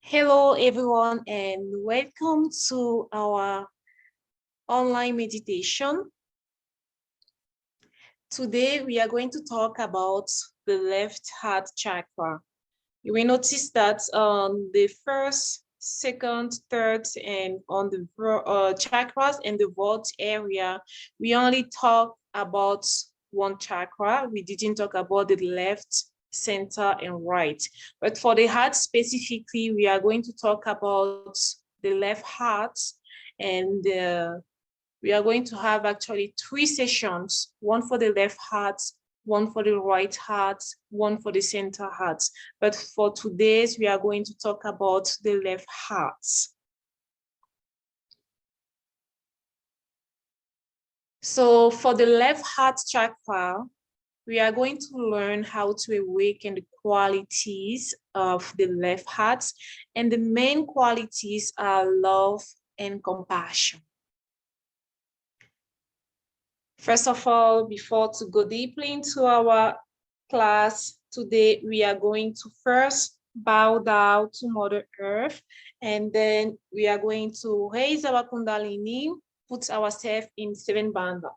Hello, everyone, and welcome to our online meditation. Today, we are going to talk about the left heart chakra. You will notice that on the first, second, third, and on the chakras and the vault area, we only talk about one chakra. We didn't talk about the left, center, and right. But for the heart specifically, we are going to talk about the left heart, and we are going to have actually 3 sessions, one for the left heart, one for the right heart, one for the center heart. But for today's, we are going to talk about the left heart. So for the left heart chakra, we are going to learn how to awaken the qualities of the left heart. And the main qualities are love and compassion. First of all, before to go deeply into our class today, we are going to first bow down to Mother Earth, and then we are going to raise our Kundalini, put ourselves in 7 bandha.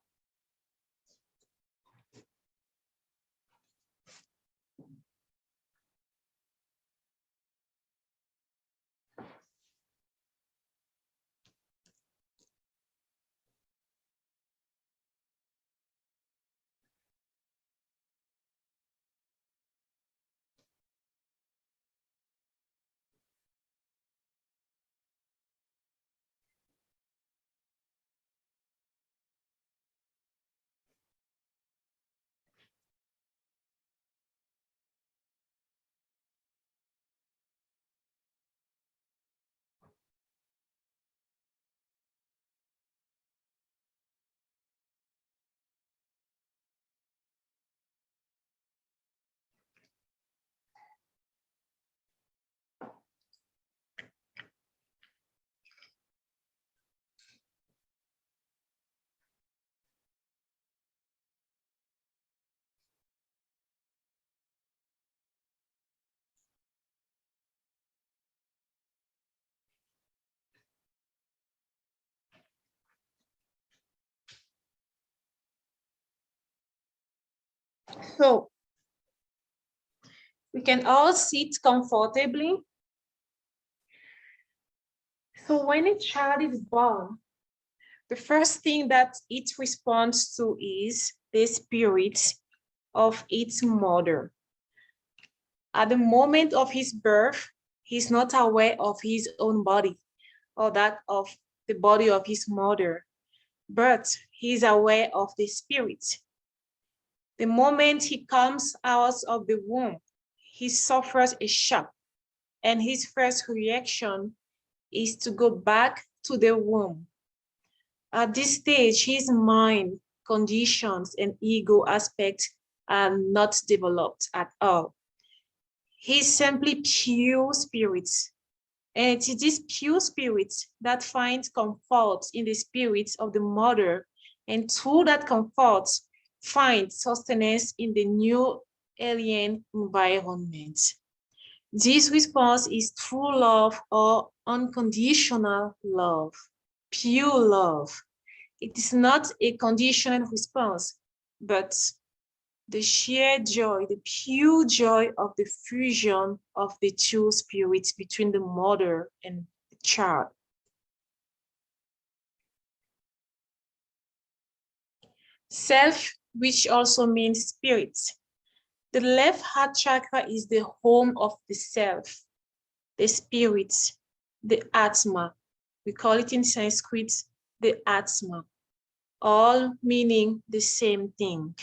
So we can all sit comfortably. So when a child is born, the first thing that it responds to is the spirit of its mother. At the moment of his birth, he's not aware of his own body or that of the body of his mother, but he's aware of the spirit. The moment he comes out of the womb, he suffers a shock, and his first reaction is to go back to the womb. At this stage, his mind, conditions, and ego aspects are not developed at all. He's simply pure spirit. And it is this pure spirit that finds comfort in the spirit of the mother, and through that comfort, finds sustenance in the new alien environment. This response is true love or unconditional love, pure love. It is not a conditional response, but the sheer joy, the pure joy of the fusion of the two spirits between the mother and the child. Self, which also means spirit. The left heart chakra is the home of the self, the spirit, the Atma. We call it in Sanskrit the Atma, all meaning the same thing.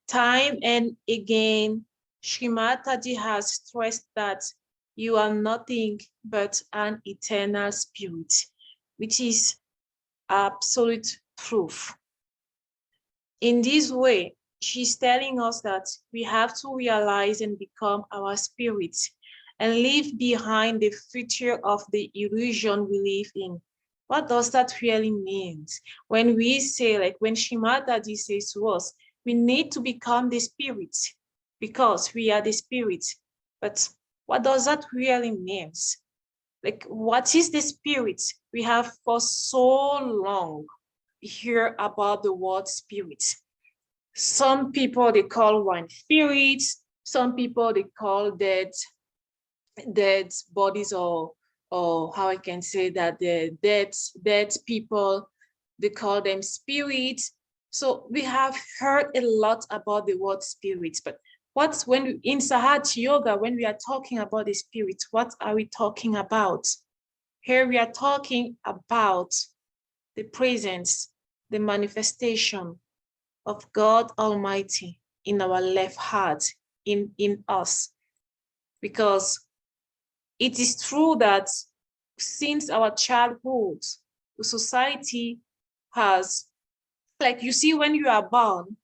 Time and again, Sri Mataji has stressed that you are nothing but an eternal spirit, which is absolute truth. In this way, she's telling us that we have to realize and become our spirit and leave behind the future of the illusion we live in. What does that really mean? When we say, like when Sri Mataji says to us, we need to become the spirit because we are the spirit. But What does that really mean? Like, what is the spirit? We have for so long hear about the word spirit. Some people, they call one spirits. Some people, they call dead bodies, or how I can say that, the dead people, they call them spirits. So we have heard a lot about the word spirits, but what's when in Sahat Yoga, when we are talking about the spirits, what are we talking about? Here we are talking about the presence, the manifestation of God Almighty in our left heart, in us. Because it is true that since our childhood, the society has, like, you see, when you are born,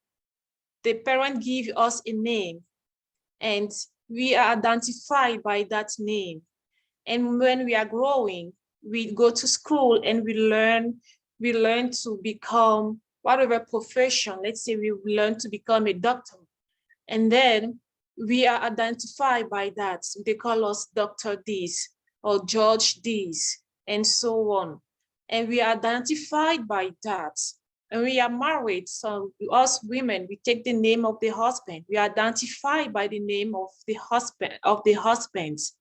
the parent give us a name and we are identified by that name. And when we are growing, we go to school and we learn to become whatever profession. Let's say we learn to become a doctor. And then we are identified by that. They call us Dr. This or George this, and so on. And we are identified by that. And we are married, so us women, we take the name of the husband. We are identified by the name of the husbands.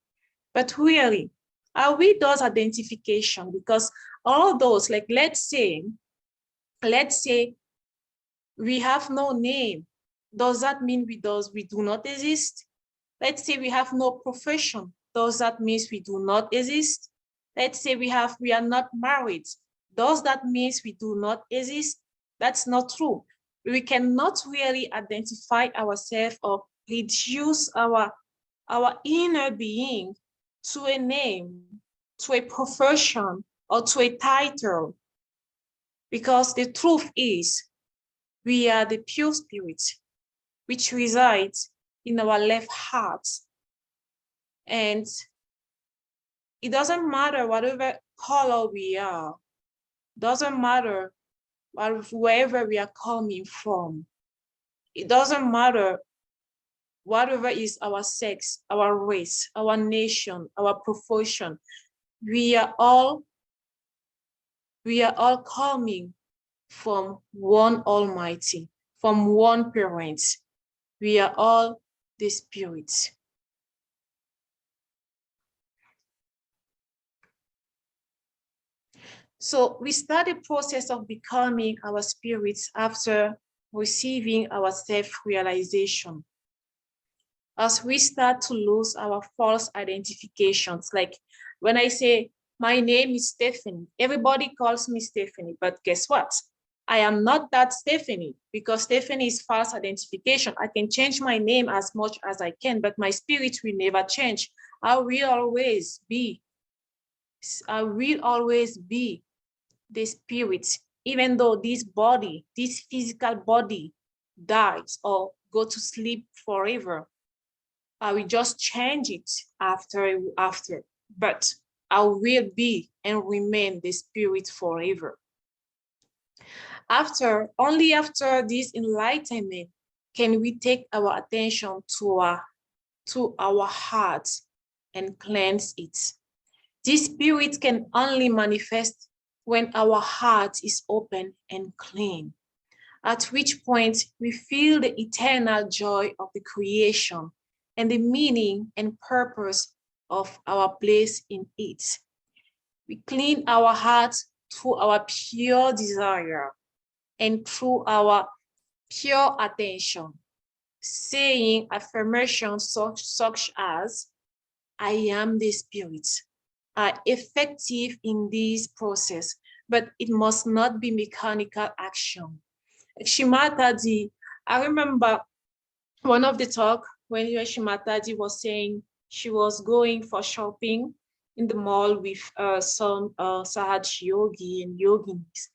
But really, are we those identification? Because all those, like, let's say we have no name. Does that mean we do not exist? Let's say we have no profession. Does that mean we do not exist? Let's say we are not married. Does that mean we do not exist? That's not true. We cannot really identify ourselves or reduce our inner being to a name, to a profession, or to a title. Because the truth is, we are the pure spirit which resides in our left heart. And it doesn't matter whatever color we are, doesn't matter wherever we are coming from. It doesn't matter whatever is our sex, our race, our nation, our profession. We are all coming from one Almighty, from one parent. We are all the spirits. So we start the process of becoming our spirits after receiving our self-realization. As we start to lose our false identifications, like when I say, my name is Stephanie, everybody calls me Stephanie, but guess what? I am not that Stephanie, because Stephanie is false identification. I can change my name as much as I can, but my spirit will never change. I will always be the spirit, even though this body, this physical body dies or go to sleep forever. I will just change it after, but I will be and remain the spirit forever. Only after this enlightenment can we take our attention to our heart and cleanse it. This spirit can only manifest when our heart is open and clean, at which point we feel the eternal joy of the creation and the meaning and purpose of our place in it. We clean our hearts through our pure desire and through our pure attention, saying affirmations such as, I am the spirit, are effective in this process, but it must not be mechanical action. Shimataji, I remember one of the talk when Shimataji was saying she was going for shopping in the mall with some Sahaj yogi and yoginis.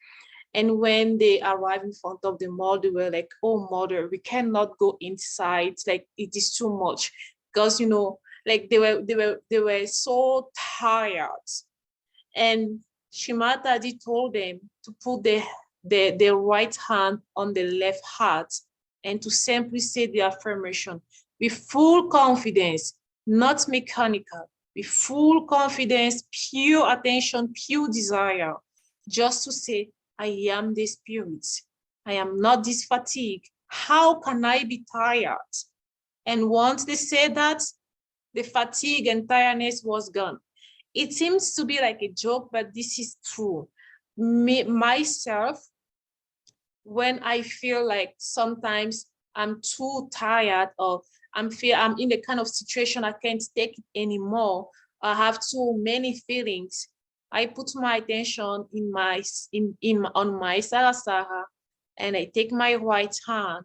And when they arrived in front of the mall, they were like, oh, mother, we cannot go inside. Like, it is too much. Because, you know, like they were so tired. And Shimataji told them to put their right hand on the left heart and to simply say the affirmation with full confidence. not mechanical, with full confidence, pure attention, pure desire, just to say, I am the spirit. I am not this fatigue. How can I be tired? And once they said that, the fatigue and tiredness was gone. It seems to be like a joke, but this is true. Myself, when I feel like sometimes I'm too tired or I'm in the kind of situation I can't take it anymore, I have too many feelings, I put my attention on my Sarasara, and I take my right hand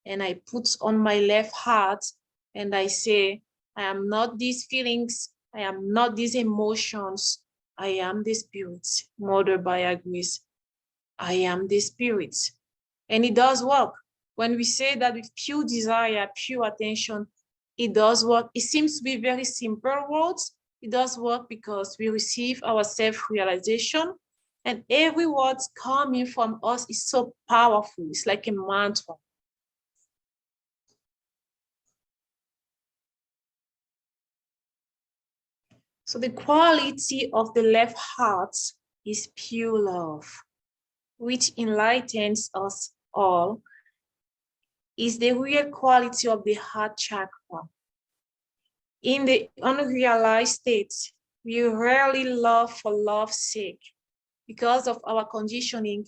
and I put on my left heart and I say, I am not these feelings, I am not these emotions, I am the spirit. Mother by grace, I am the spirit. And it does work. When we say that with pure desire, pure attention, it does work. It seems to be very simple words. It does work because we receive our self-realization, and every word coming from us is so powerful. It's like a mantra. So the quality of the left heart is pure love, which enlightens us all, is the real quality of the heart chakra. In the unrealized state, we rarely love for love's sake. Because of our conditioning,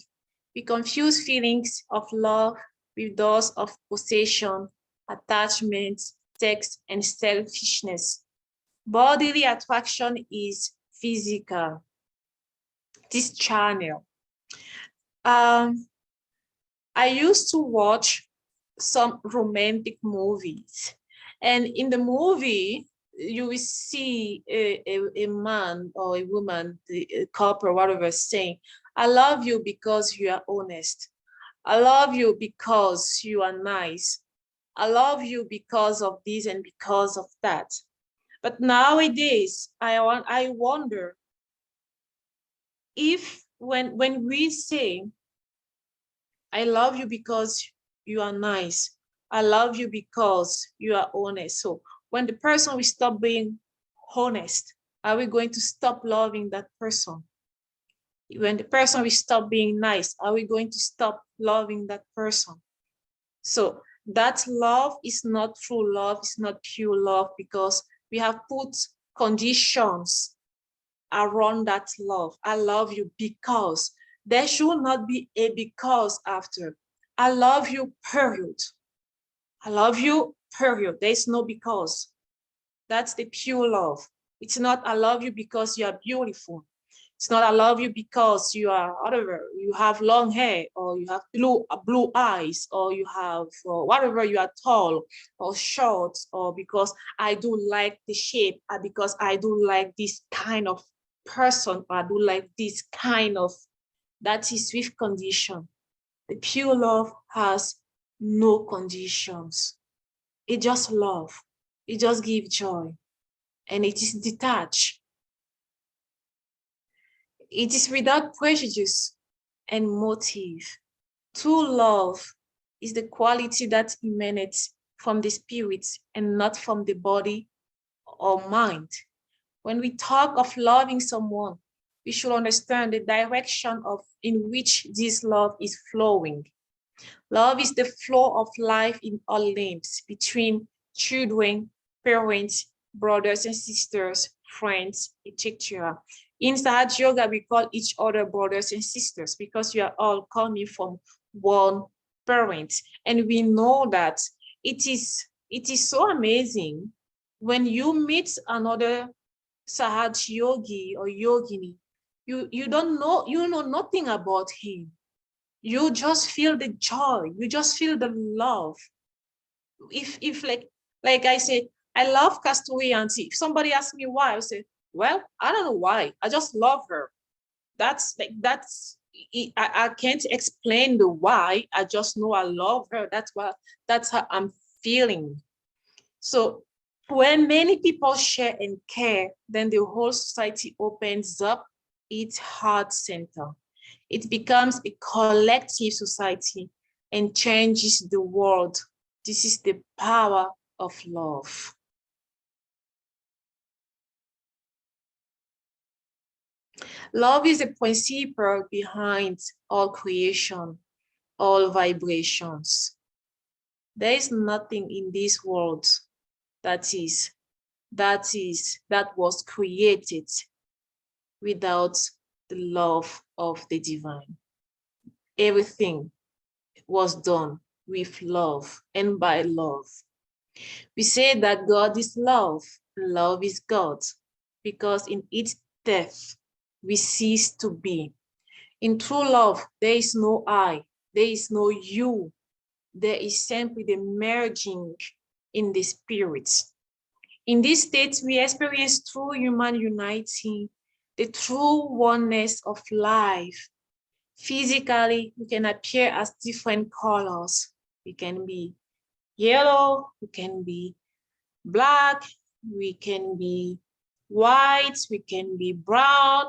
we confuse feelings of love with those of possession, attachment, sex, and selfishness. Bodily attraction is physical. This channel. I used to watch some romantic movies, and in the movie you will see a man or a woman, a couple, whatever, saying, I love you because you are honest, I love you because you are nice, I love you because of this and because of that. But nowadays I wonder if when we say I love you because you are nice, I love you because you are honest. So when the person will stop being honest, are we going to stop loving that person? When the person will stop being nice, are we going to stop loving that person? So that love is not true love, it's not pure love, because we have put conditions around that love. I love you because. There should not be a because after. I love you, period. I love you, period. There's no because. That's the pure love. It's not I love you because you are beautiful. It's not I love you because you are whatever, you have long hair, or you have blue eyes, or you have whatever, you are tall or short, or because I do like the shape, or because I do like this kind of person, or I do like this kind of, that is with condition. The pure love has no conditions. It just love. It just gives joy. And it is detached. It is without prejudice and motive. True love is the quality that emanates from the spirit and not from the body or mind. When we talk of loving someone, we should understand the direction in which this love is flowing. Love is the flow of life in all limbs, between children, parents, brothers and sisters, friends, etc. In Sahaj Yoga, we call each other brothers and sisters because we are all coming from one parent. And we know that it is so amazing when you meet another Sahaj Yogi or Yogini, you know nothing about him. You just feel the joy, you just feel the love. If like I say, I love Castaway Auntie. If somebody asks me why, I say, well, I don't know why. I just love her. I can't explain the why. I just know I love her. That's how I'm feeling. So when many people share and care, then the whole society opens up its heart center. It becomes a collective society and changes the world. This is the power of love. Love is the principle behind all creation, all vibrations. There is nothing in this world that was created without the love of the divine. Everything was done with love and by love. We say that God is love, and love is God, because in its depth we cease to be. In true love, there is no I, there is no you, there is simply the merging in the spirit. In this state, we experience true human unity, the true oneness of life. Physically, we can appear as different colors. We can be yellow, we can be black, we can be white, we can be brown,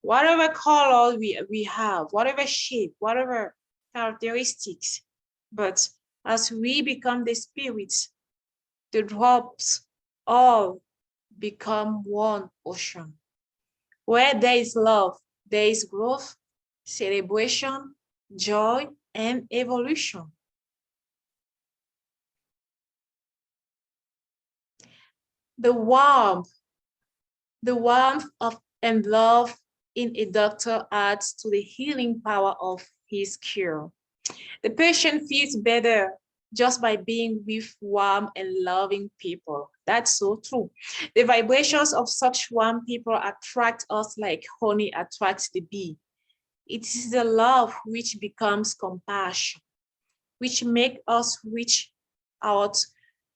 whatever color we have, whatever shape, whatever characteristics. But as we become the spirits, the drops all become one ocean. Where there is love, there is growth, celebration, joy, and evolution. The warmth of and love in a doctor adds to the healing power of his cure. The patient feels better just by being with warm and loving people. That's so true. The vibrations of such warm people attract us like honey attracts the bee. It is the love which becomes compassion, which makes us reach out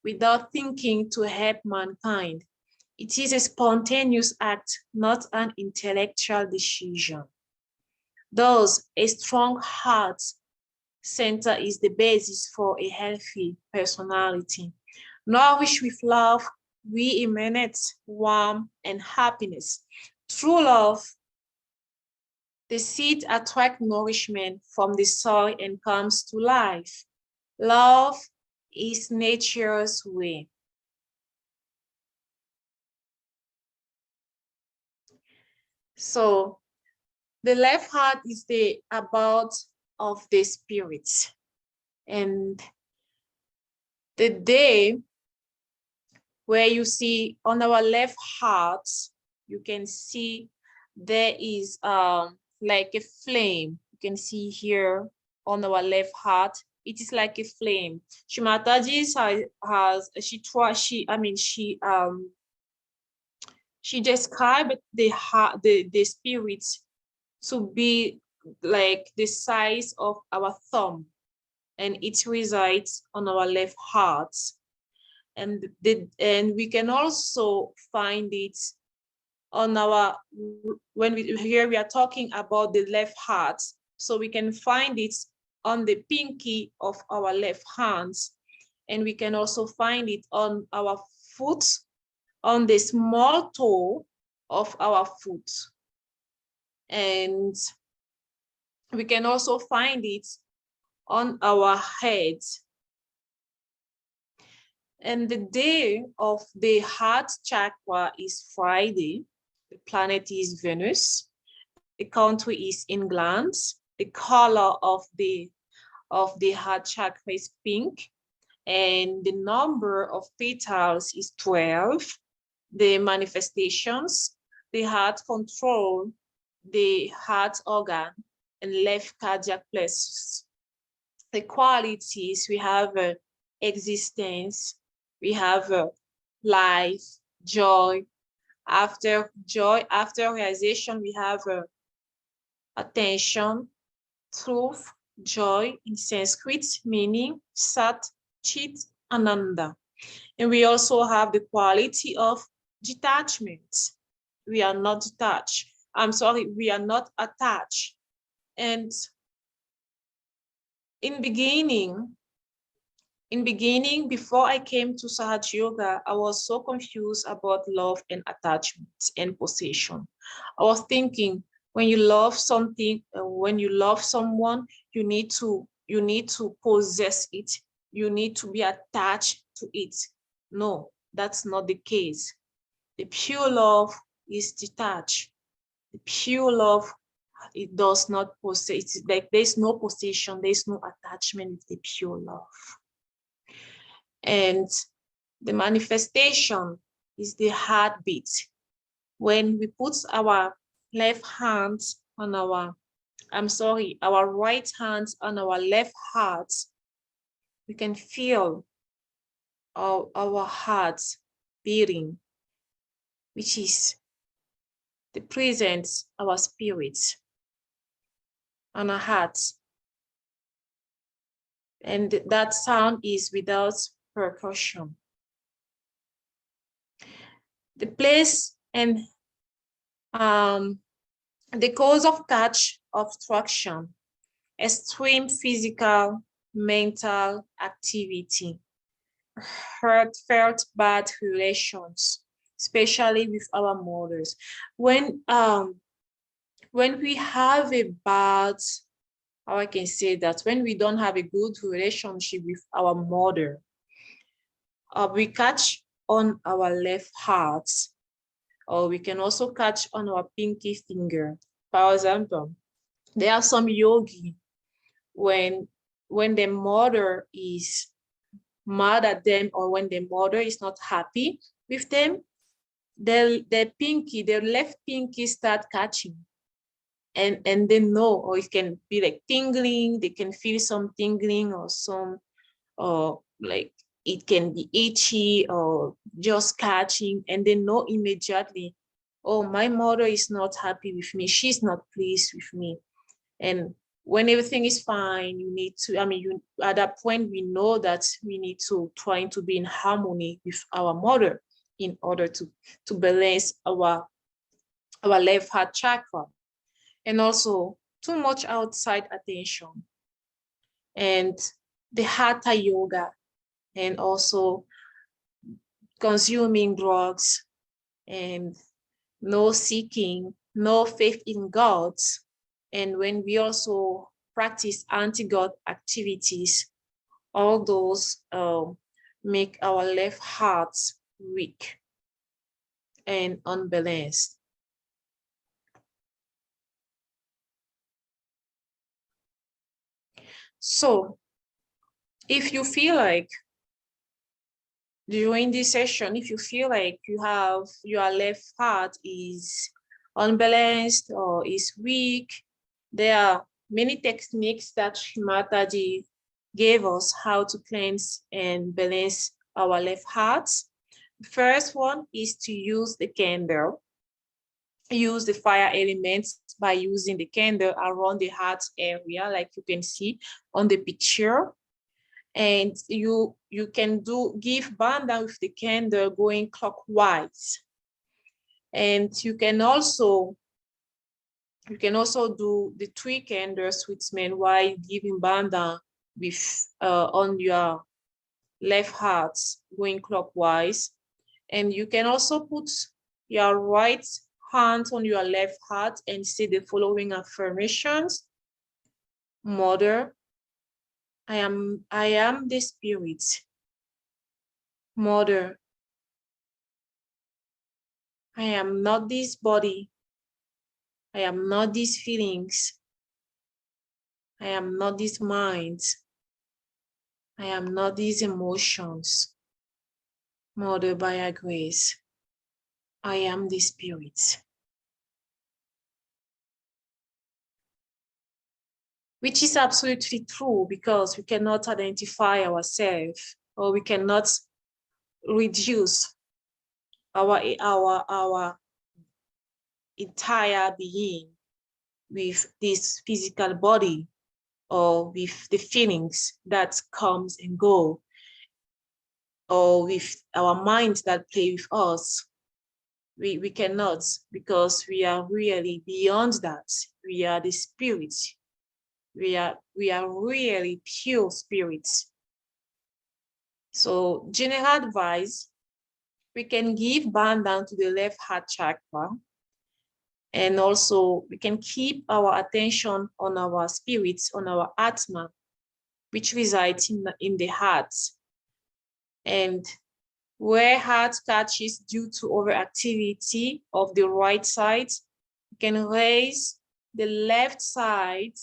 without thinking to help mankind. It is a spontaneous act, not an intellectual decision. Thus, a strong heart center is the basis for a healthy personality. Nourished with love, we emanate warmth and happiness. Through love, the seed attracts nourishment from the soil and comes to life. Love is nature's way. So the left heart is the about of the spirits. And the day where you see on our left heart, you can see there is like a flame. You can see here on our left heart, it is like a flame. Shimataji she described the spirits to be like the size of our thumb, and it resides on our left heart. And we can also find it on our, when we are talking about the left heart, so we can find it on the pinky of our left hands, and we can also find it on our foot, on the small toe of our foot, and we can also find it on our head. And the day of the heart chakra is Friday. The planet is Venus. The country is England. The color of the heart chakra is pink. And the number of petals is 12. The manifestations, the heart control, the heart organ, and left cardiac plexus. The qualities, we have existence, we have life, joy. After joy, after realization, we have attention, truth, joy in Sanskrit, meaning Sat, Chit, Ananda. And we also have the quality of detachment. We are not detached. We are not attached. And in beginning, before I came to Sahaj Yoga, I was so confused about love and attachment and possession. I was thinking, when you love something, when you love someone, you need to possess it. You need to be attached to it. No, that's not the case. The pure love is detached. The pure love, it does not possess, it's like there's no possession, there's no attachment with the pure love. And the manifestation is the heartbeat. When we put our left hand on our right hand on our left heart, we can feel our hearts beating, which is the presence of our spirits on our hearts. And that sound is without percussion. The place and the cause of catch obstruction, extreme physical, mental activity, heartfelt bad relations, especially with our mothers. When we have a bad, how I can say that, when we don't have a good relationship with our mother, we catch on our left heart, or we can also catch on our pinky finger. For example, there are some yogi, when the mother is mad at them, or when the mother is not happy with them, their left pinky start catching. And they know, or it can be like tingling, they can feel some tingling or some, or like it can be itchy or just catching, and they know immediately, oh, my mother is not happy with me, she's not pleased with me. And when everything is fine, you need to, at that point, we know that we need to try to be in harmony with our mother in order to balance our left heart chakra. And also too much outside attention, and the hatha yoga, and also consuming drugs, and no seeking, no faith in God. And when we also practice anti-God activities, all those make our left heart weak and unbalanced. So if you feel like during this session, if you feel like your left heart is unbalanced or is weak, there are many techniques that Mataji gave us how to cleanse and balance our left hearts. The first one is to use the candle. Use the fire elements by using the candle around the heart area, like you can see on the picture. And you can give bandha with the candle going clockwise. And you can also do the 3 candle sweetsman while giving bandha with on your left heart going clockwise. And you can also put your right hand on your left heart and say the following affirmations. Mother, I am the spirit. Mother, I am not this body. I am not these feelings. I am not this mind. I am not these emotions. Mother, by your grace, I am the spirit. Which is absolutely true, because we cannot identify ourselves, or we cannot reduce our entire being with this physical body, or with the feelings that comes and go, or with our minds that play with us. We cannot, because we are really beyond that. We are the spirit. We are really pure spirits. So general advice, we can give bandha to the left heart chakra, and also we can keep our attention on our spirits, on our atma, which resides in the heart. And where heart catches due to overactivity of the right side, You can raise the left side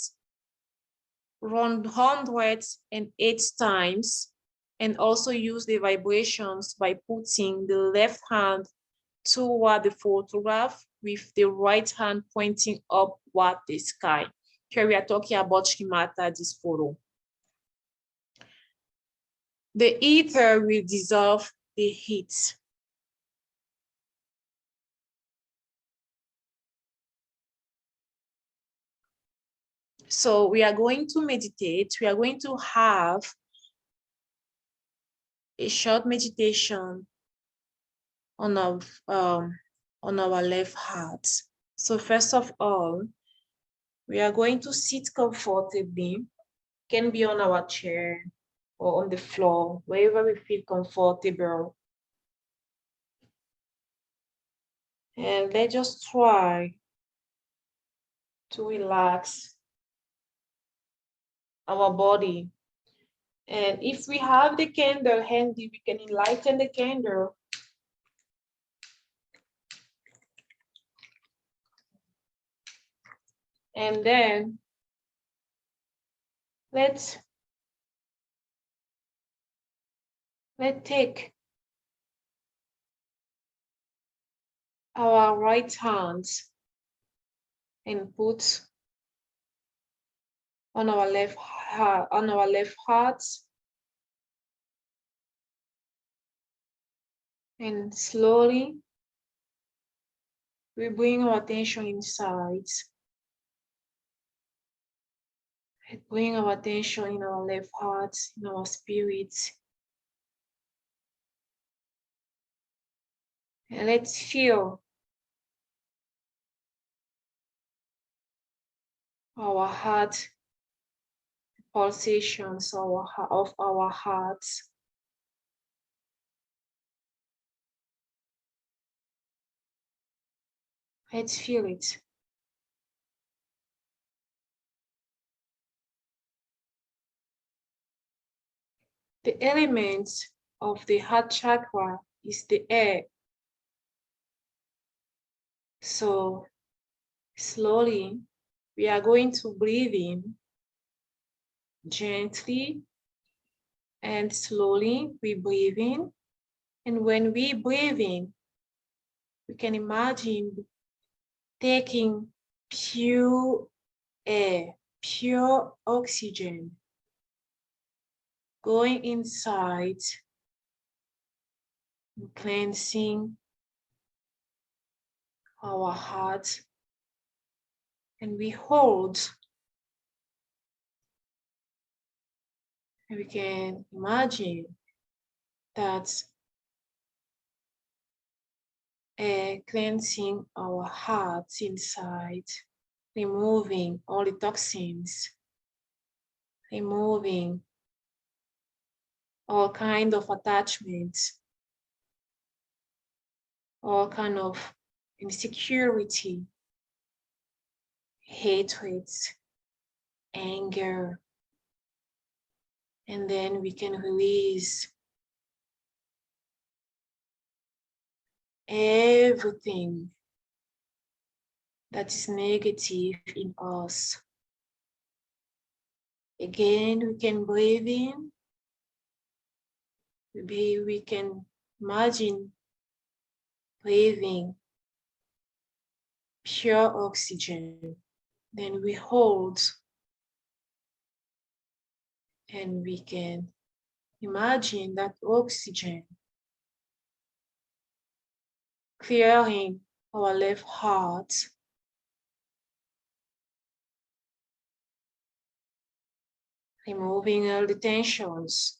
108 times, and also use the vibrations by putting the left hand toward the photograph with the right hand pointing upward the sky. Here we are talking about schemata, this photo. The ether will dissolve the heat. So we are going to meditate. We are going to have a short meditation on our left heart. So first of all, we are going to sit comfortably. Can be on our chair or on the floor, wherever we feel comfortable. And let's just try to relax our body. And if we have the candle handy, we can enlighten the candle. And then let's take our right hand and put on our left heart, and slowly we bring our attention inside. And bring our attention in our left heart, in our spirit. And let's feel our heart pulsations of our hearts. Let's feel it. The element of the heart chakra is the air. So slowly we are going to breathe in gently, and slowly we breathe in. And when we breathe in, we can imagine taking pure air, pure oxygen, going inside and cleansing our heart. And we hold, and we can imagine that air cleansing our hearts inside, removing all the toxins, removing all kind of attachments, all kind of insecurity, hatred, anger. And then we can release everything that is negative in us. Again, we can breathe in. Maybe we can imagine breathing pure oxygen. Then we hold, and we can imagine that oxygen clearing our left heart, removing all the tensions,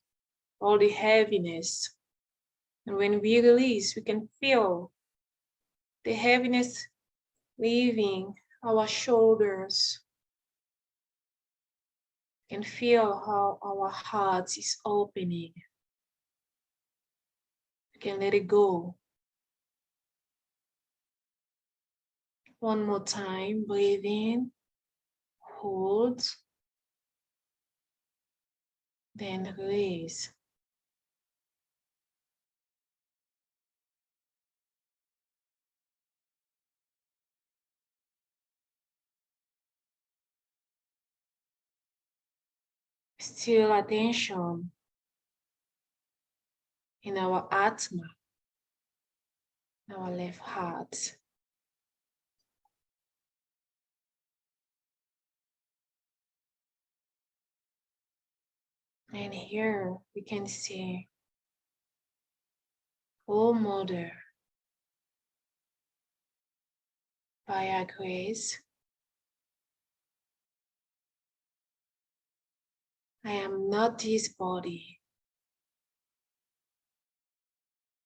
all the heaviness. And when we release, we can feel the heaviness leaving our shoulders. We can feel how our heart is opening. We can let it go. One more time, breathe in, hold, then release. Still attention in our Atma, our left heart. And here we can see, Oh Mother, by your grace, I am not this body.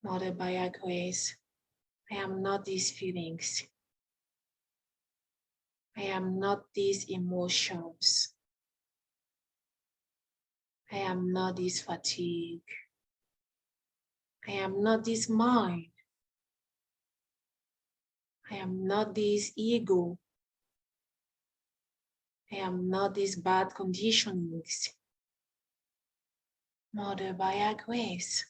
Mother, by your grace, I am not these feelings. I am not these emotions. I am not this fatigue. I am not this mind. I am not this ego. I am not these bad conditionings. Mother, by your grace,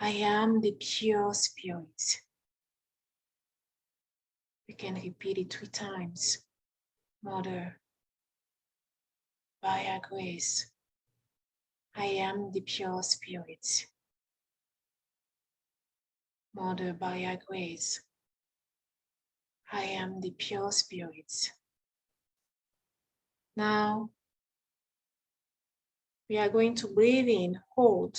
I am the pure spirit. We can repeat it 3 times. Mother, by your grace, I am the pure spirit. Mother, by your grace, I am the pure spirit. Now, we are going to breathe in, hold,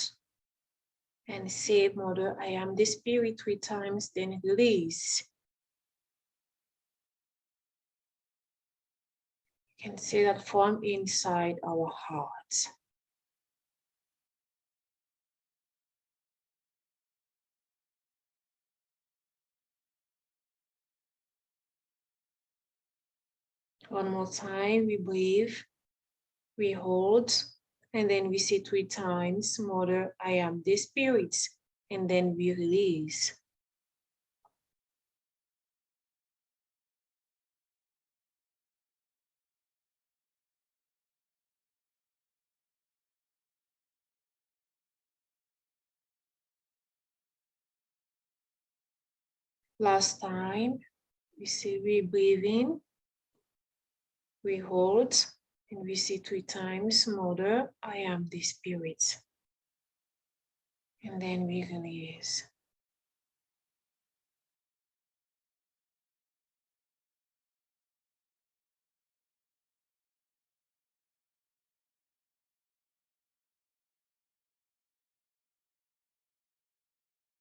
and say, Mother, I am the spirit 3 times, then release. You can say that from inside our heart. One more time, we breathe, we hold, and then we say 3 times, Mother, I am the spirit, and then we release. Last time, we say we breathe in, we hold, and we say 3 times, Mother, I am the spirit. And then we release.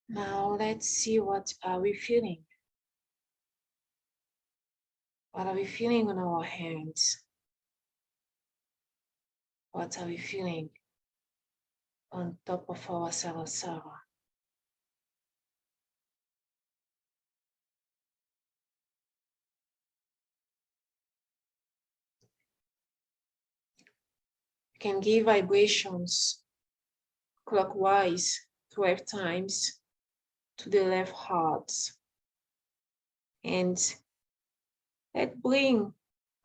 Now let's see what are we feeling. What are we feeling on our hands? What are we feeling on top of our Sarasara? You can give vibrations clockwise 12 times to the left heart. And let's bring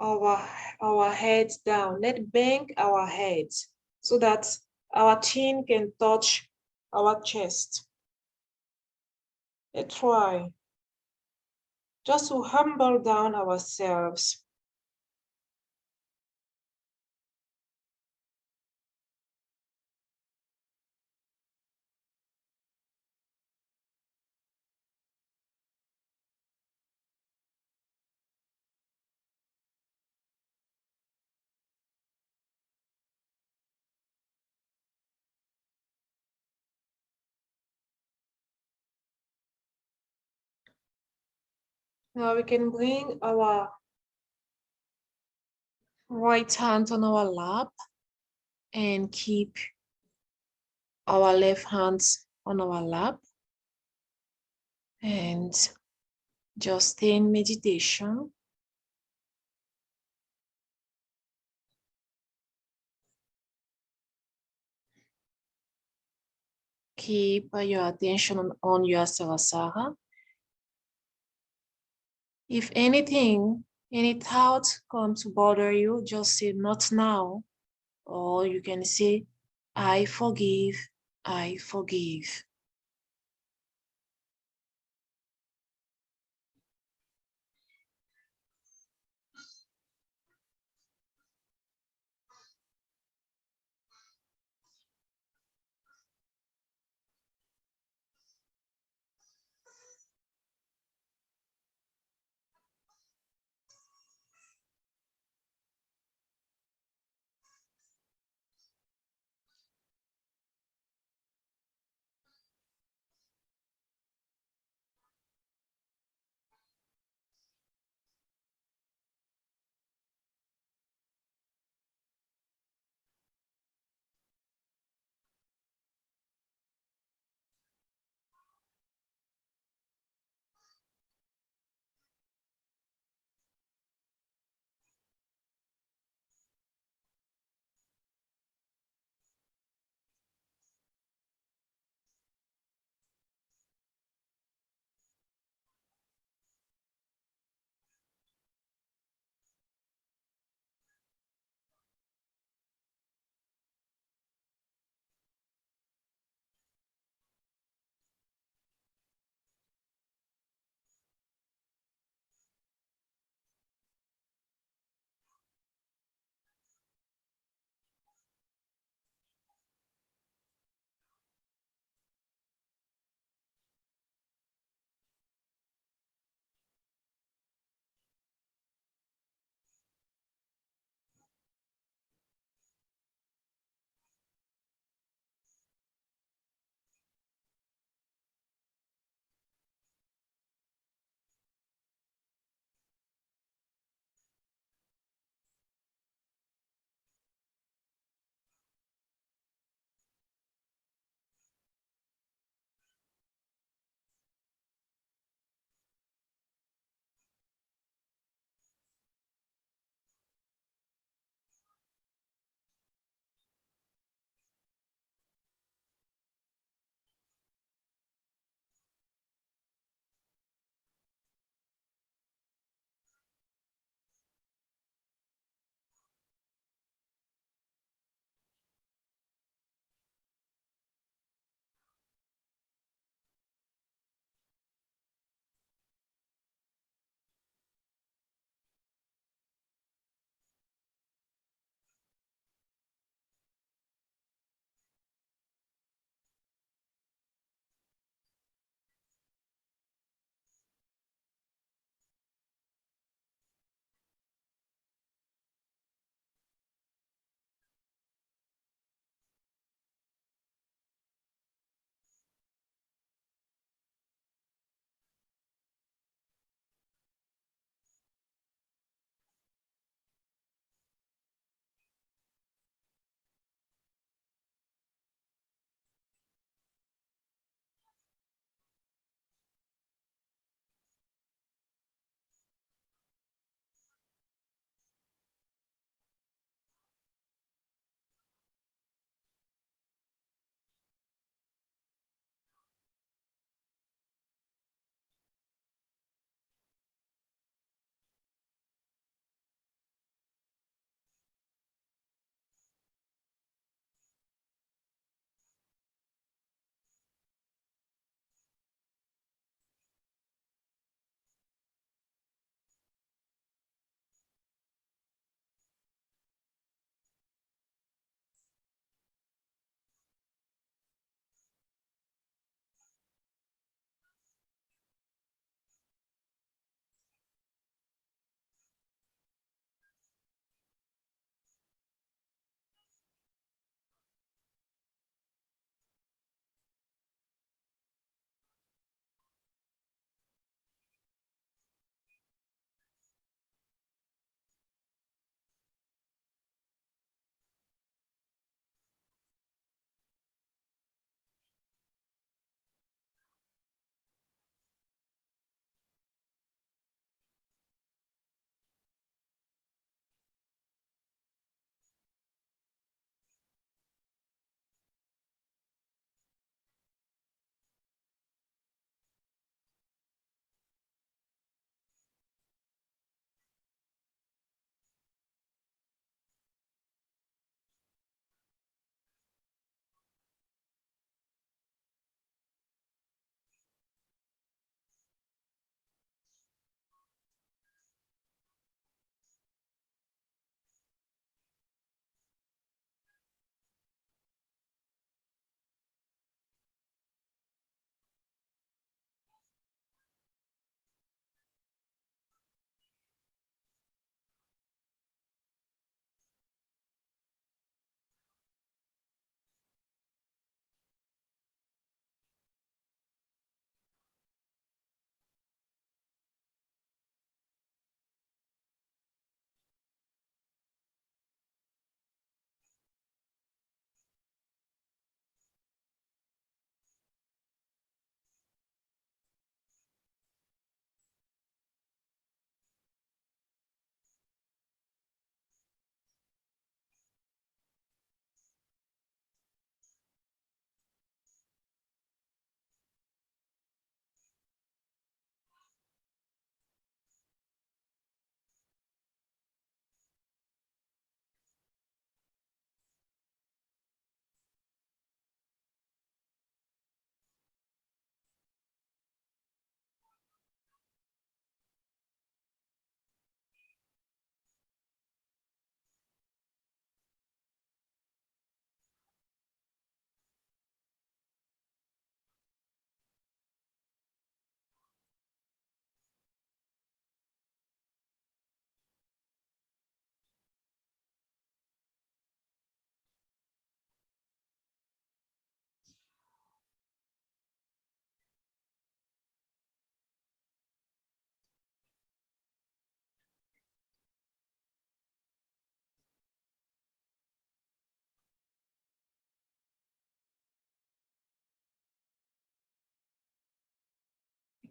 our heads down. Let's bang our heads so that our chin can touch our chest. Let's try just to humble down ourselves. Now we can bring our right hand on our lap and keep our left hands on our lap and just stay in meditation. Keep your attention on your Sarasara. If anything, any thought come to bother you, just say not now. Or you can say, I forgive, I forgive.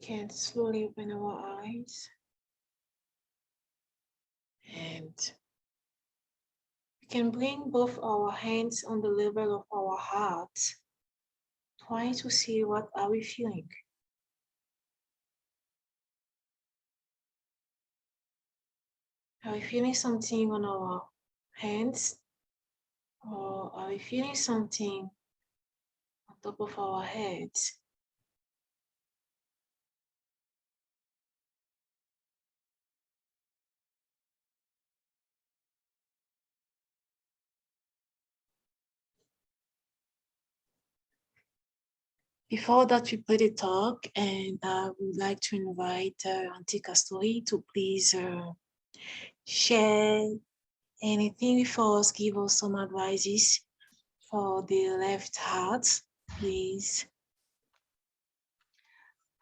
can slowly open our eyes and we can bring both our hands on the level of our heart, trying to see what are we feeling. Are we feeling something on our hands? Or are we feeling something on top of our heads? Before that, we play the talk, and I would like to invite Auntie Castori to please share anything with us, give us some advices for the left heart, please.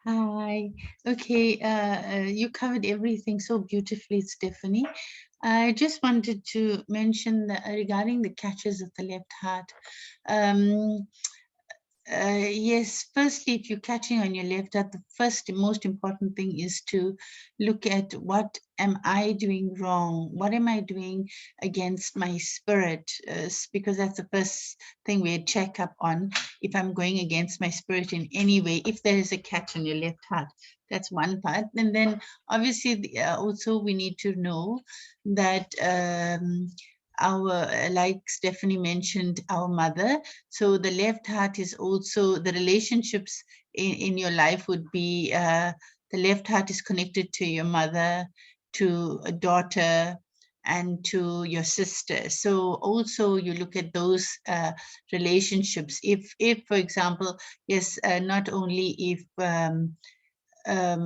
Hi. Okay, you covered everything so beautifully, Stephanie. I just wanted to mention that, regarding the catches of the left heart. Yes, firstly, if you're catching on your left heart, the first most important thing is to look at what am I doing wrong? What am I doing against my spirit? Because that's the first thing we check up on. If I'm going against my spirit in any way, if there is a catch on your left heart, that's one part. And then obviously also we need to know that like Stephanie mentioned, our mother. So the left heart is also the relationships in your life would be the left heart is connected to your mother, to a daughter, and to your sister. So also you look at those relationships. If for example, yes, not only if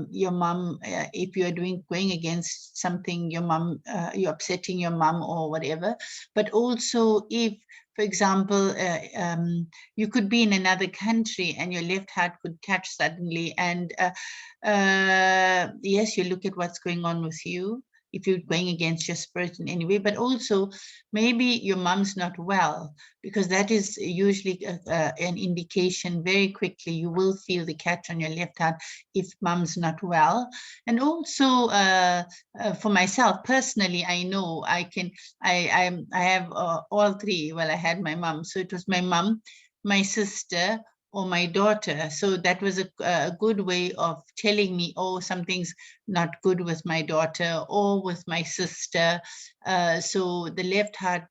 your mom, if you're going against something, your mom, you're upsetting your mom or whatever, but also if, for example, you could be in another country and your left heart could catch suddenly, and yes, you look at what's going on with you, if you're going against your spirit in any way, but also maybe your mom's not well, because that is usually an indication very quickly. You will feel the catch on your left heart if mom's not well. And also for myself personally, I know I have all three. Well, I had my mom, so it was my mom, my sister, or my daughter. So that was a good way of telling me, oh, something's not good with my daughter or with my sister. So the left heart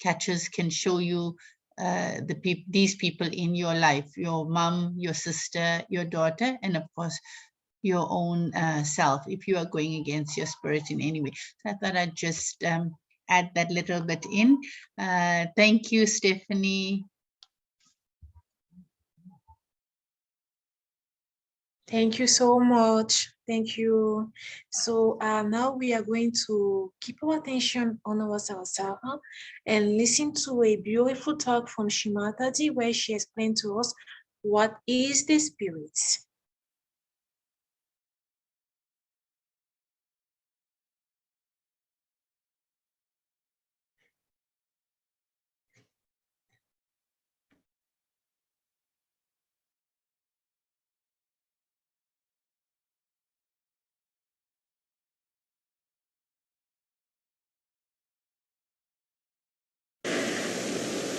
catches can show you these people in your life, your mom, your sister, your daughter, and of course your own self, if you are going against your spirit in any way. So I thought I'd just add that little bit in. Thank you, Stephanie. Thank you so much. Thank you. So now we are going to keep our attention on ourselves and listen to a beautiful talk from Shimataji where she explained to us what is the spirit.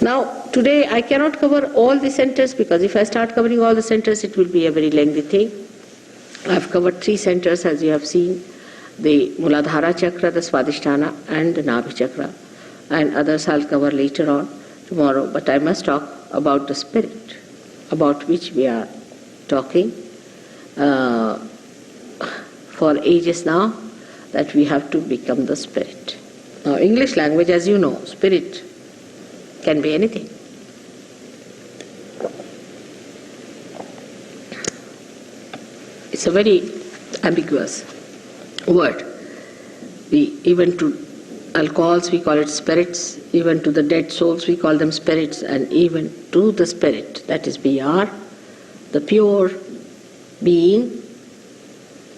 Now, today I cannot cover all the centers, because if I start covering all the centers, it will be a very lengthy thing. I have covered 3 centers, as you have seen: the Muladhara Chakra, the Swadhisthana, and the Nabhi Chakra. And others I'll cover later on, tomorrow. But I must talk about the spirit, about which we are talking for ages now, that we have to become the spirit. Now, English language, as you know, spirit can be anything. It's a very ambiguous word. Even to alcohols we call it spirits, even to the dead souls we call them spirits, and even to the spirit, that is BR, the pure being,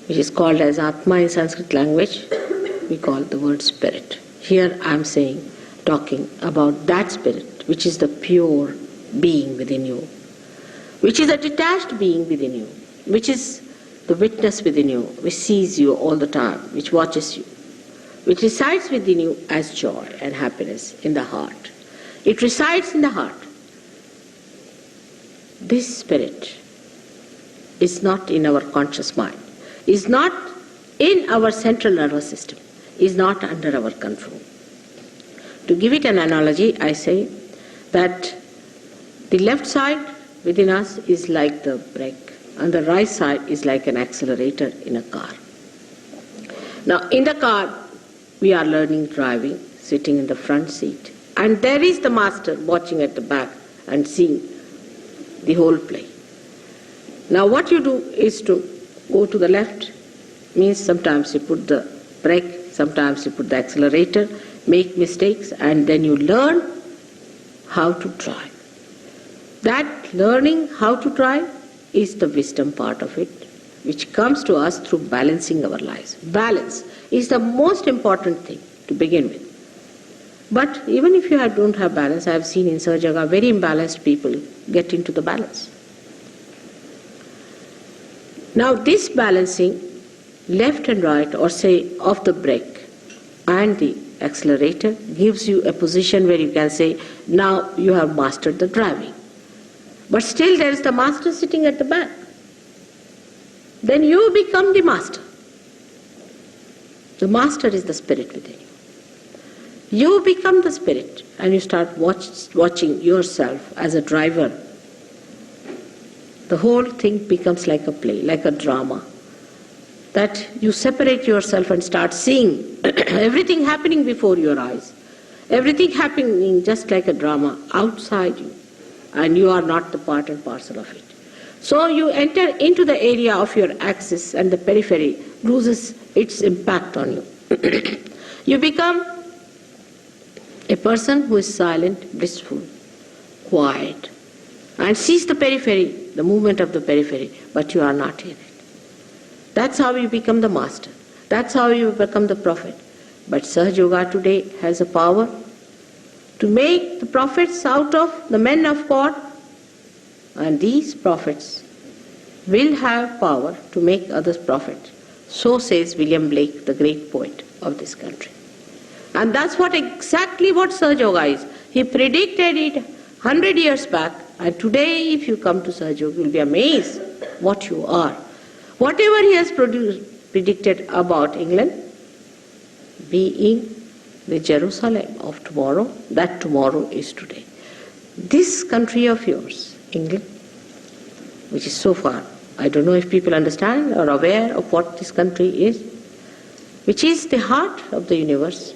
which is called as Atma in Sanskrit language, we call the word spirit. Here I am talking about that spirit, which is the pure being within you, which is a detached being within you, which is the witness within you, which sees you all the time, which watches you, which resides within you as joy and happiness in the heart. It resides in the heart. This spirit is not in our conscious mind, is not in our central nervous system, is not under our control. To give it an analogy, I say that the left side within us is like the brake, and the right side is like an accelerator in a car. Now, in the car, we are learning driving, sitting in the front seat, and there is the master watching at the back and seeing the whole play. Now, what you do is to go to the left, means sometimes you put the brake, sometimes you put the accelerator, make mistakes, and then you learn how to drive. That learning how to drive is the wisdom part of it, which comes to us through balancing our lives. Balance is the most important thing to begin with. But even if you don't have balance, I have seen in Sahajaga very imbalanced people get into the balance. Now this balancing, left and right, or say of the brake and the accelerator, gives you a position where you can say, now you have mastered the driving. But still there is the master sitting at the back. Then you become the master. The master is the spirit within you. You become the spirit and you start watching yourself as a driver. The whole thing becomes like a play, like a drama. That you separate yourself and start seeing everything happening before your eyes. Everything happening just like a drama outside you. And you are not the part and parcel of it. So you enter into the area of your axis and the periphery loses its impact on you. You become a person who is silent, blissful, quiet, and sees the periphery, the movement of the periphery, but you are not in it. That's how you become the master. That's how you become the prophet. But Sahaja Yoga today has a power to make the prophets out of the men of God, and these prophets will have power to make others prophets. So says William Blake, the great poet of this country. And that's exactly what Sahaja Yoga is. He predicted it 100 years back, and today if you come to Sahaja Yoga, you will be amazed what you are. Whatever he has predicted about England being the Jerusalem of tomorrow, that tomorrow is today. This country of yours, England, which is so far, I don't know if people understand or aware of what this country is, which is the heart of the universe,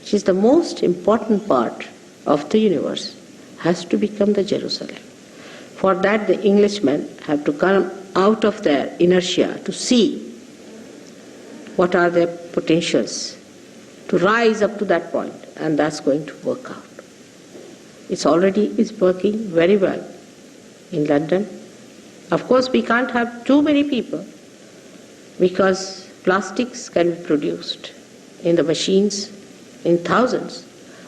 which is the most important part of the universe, has to become the Jerusalem. For that the Englishmen have to come out of their inertia to see what are their potentials, to rise up to that point, and that's going to work out. It's working very well in London. Of course, we can't have too many people because plastics can be produced in the machines in thousands.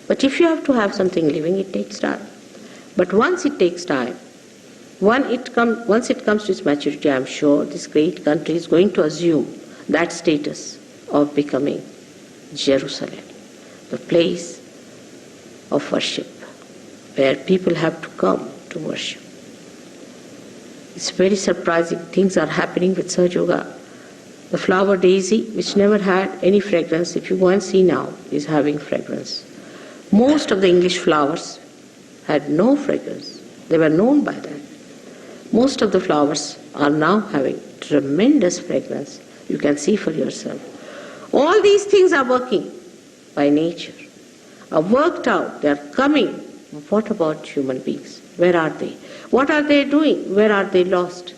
But if you have to have something living, it takes time. But once it takes time, once it comes to its maturity, I am sure this great country is going to assume that status of becoming Jerusalem, the place of worship, where people have to come to worship. It's very surprising things are happening with Sahaja Yoga. The flower daisy, which never had any fragrance, if you go and see now, is having fragrance. Most of the English flowers had no fragrance. They were known by that. Most of the flowers are now having tremendous fragrance. You can see for yourself. All these things are working by nature, are worked out, they are coming. What about human beings? Where are they? What are they doing? Where are they lost?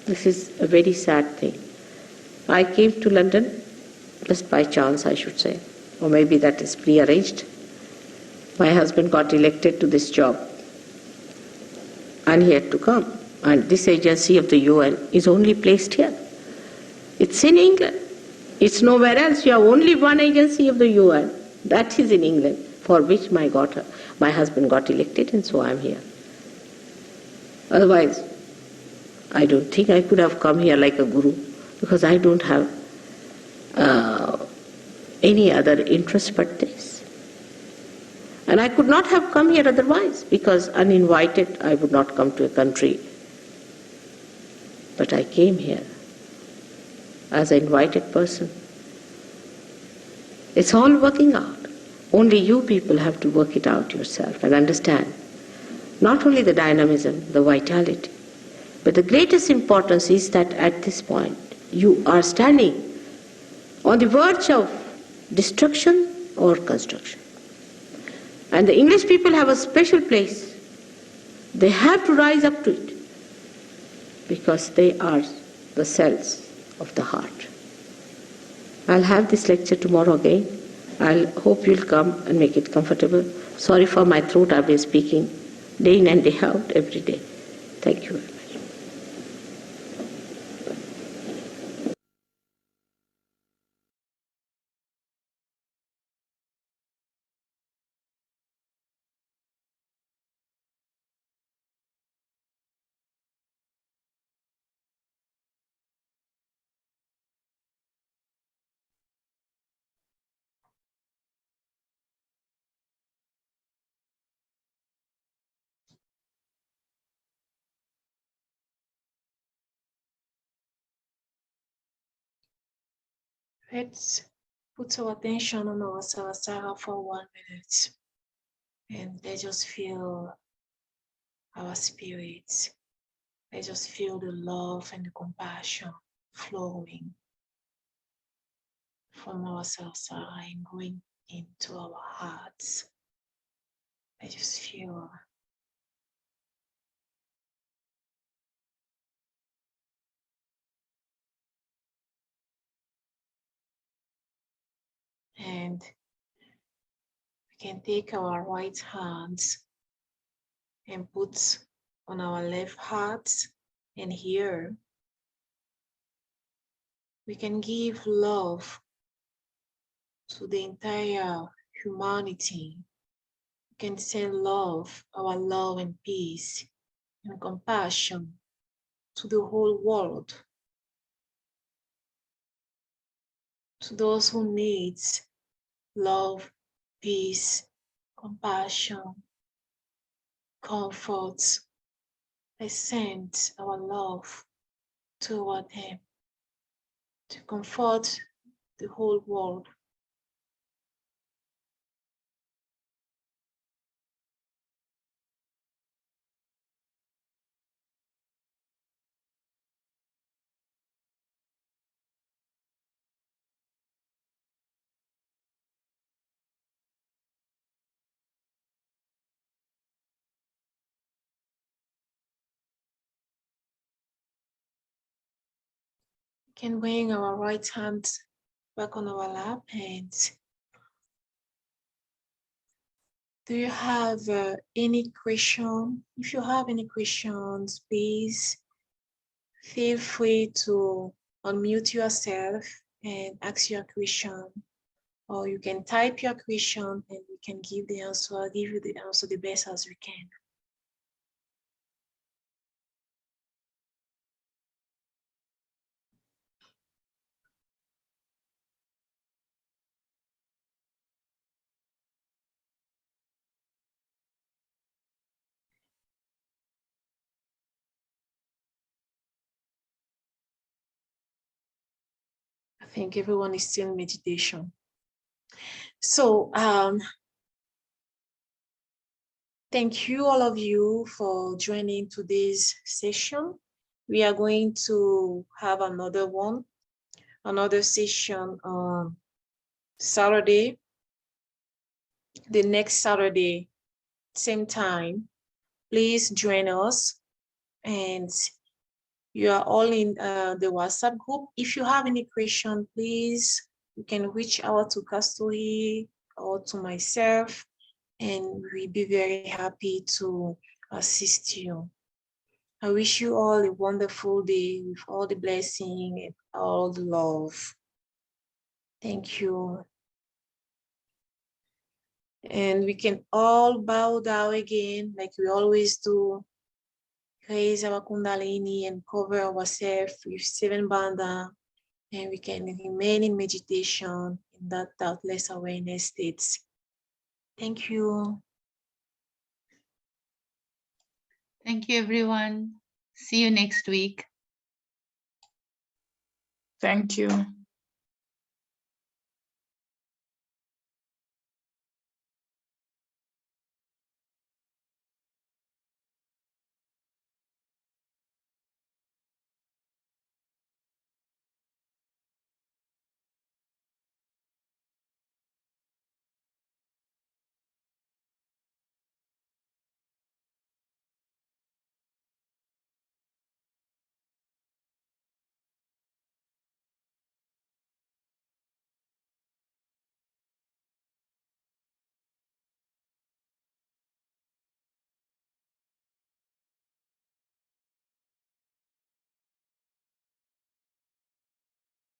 This is a very sad thing. I came to London just by chance, I should say, or maybe that is prearranged. My husband got elected to this job and he had to come. And this agency of the UN is only placed here. It's in England. It's nowhere else. You have only one agency of the UN. That is in England, for which my husband got elected, and so I am here. Otherwise, I don't think I could have come here like a guru, because I don't have any other interest but this. And I could not have come here otherwise, because uninvited I would not come to a country. But I came here as an invited person. It's all working out. Only you people have to work it out yourself and understand not only the dynamism, the vitality, but the greatest importance is that at this point you are standing on the verge of destruction or construction. And the English people have a special place. They have to rise up to it because they are the cells of the heart. I'll have this lecture tomorrow again. I hope you'll come and make it comfortable. Sorry for my throat. I've been speaking day in and day out every day. Thank you very much. Let's put our attention on our Sahasrara for 1 minute. And let's just feel our spirits. Let's just feel the love and the compassion flowing from our Sahasrara and going into our hearts. Let's just feel. And we can take our right hands and put on our left heart, and here we can give love to the entire humanity. We can send love, our love and peace and compassion to the whole world, to those who need love, peace, compassion, comfort. Let's send our love toward them to comfort the whole world. We can bring our right hand back on our lap, and do you have any question? If you have any questions, please feel free to unmute yourself and ask your question, or you can type your question and we can give the answer. I'll give you the answer the best as we can. I think everyone is still in meditation. So thank you, all of you, for joining today's session. We are going to have another session on Saturday, the next Saturday, same time. Please join us, and you are all in the WhatsApp group. If you have any question, please, you can reach out to Kasturi or to myself, and we'll be very happy to assist you. I wish you all a wonderful day with all the blessing and all the love. Thank you. And we can all bow down again like we always do. raise our Kundalini and cover ourselves with 7 bandha, and we can remain in meditation in that thoughtless awareness states. Thank you. Thank you, everyone. See you next week. Thank you.